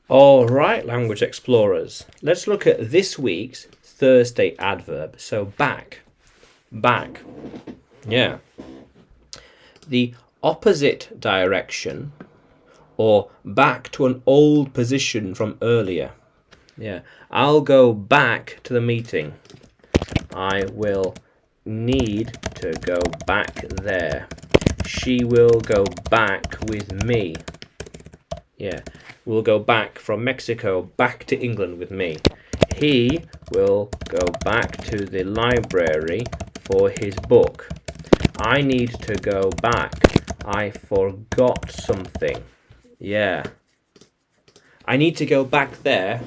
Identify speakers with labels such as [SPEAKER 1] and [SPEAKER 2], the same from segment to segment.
[SPEAKER 1] All right, language explorers. Let's look at this week's Thursday adverb. So back, back. Yeah. The opposite direction or back to an old position from earlier. Yeah. I'll go back to the meeting. I will need to go back there. She will go back with me. Yeah. We'll go back from Mexico back to England with me. He will go back to the library for his book. I need to go back. I forgot something. Yeah. I need to go back there.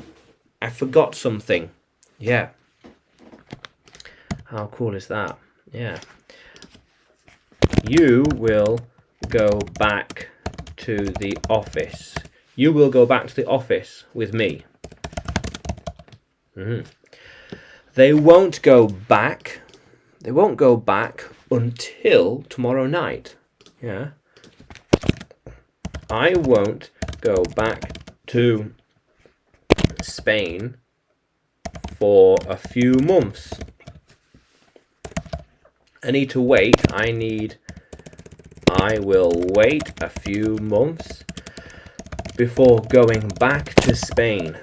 [SPEAKER 1] I forgot something. Yeah. How cool is that? Yeah. You will go back to the office. You will go back to the office with me. They won't go back. They won't go back until tomorrow night. Yeah. I won't go back to Spain for a few months. I need to wait. I will wait a few months before going back to Spain.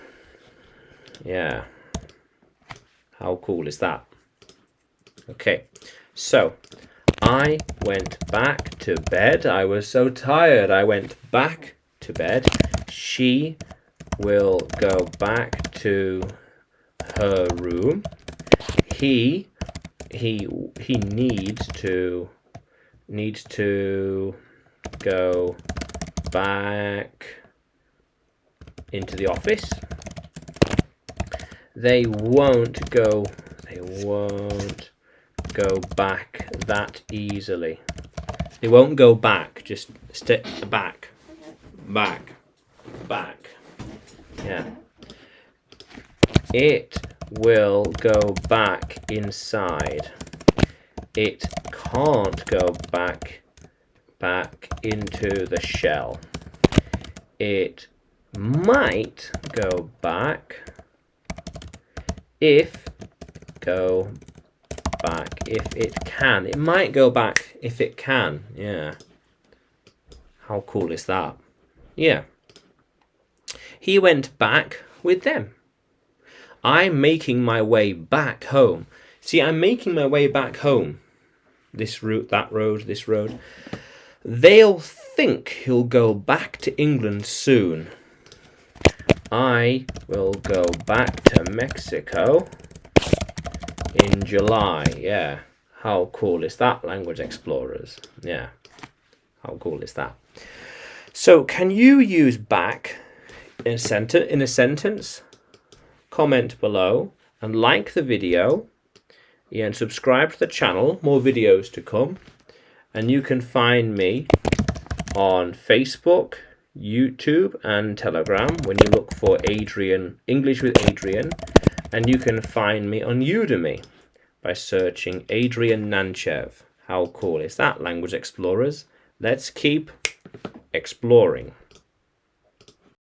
[SPEAKER 1] Yeah. How cool is that? Okay. So, I went back to bed. I was so tired. I went back to bed. She will go back to her room. He needs to go back into the office. They won't go back that easily. They won't go back, just step back. Yeah. It will go back inside. It can't go back into the shell. It might go back if it can. It might go back if it can. Yeah. How cool is that? Yeah. He went back with them. I'm making my way back home. See, I'm making my way back home. This route, that road, this road. They'll think he'll go back to England soon. I will go back to Mexico in July. Yeah. How cool is that, language explorers? Yeah. How cool is that? So, can you use back in a sentence? Comment below and like the video. Yeah, and subscribe to the channel. More videos to come. And you can find me on Facebook, YouTube and Telegram when you look for Adrian, English with Adrian. And you can find me on Udemy by searching Adrian Nanchev. How cool is that, language explorers? Let's keep exploring.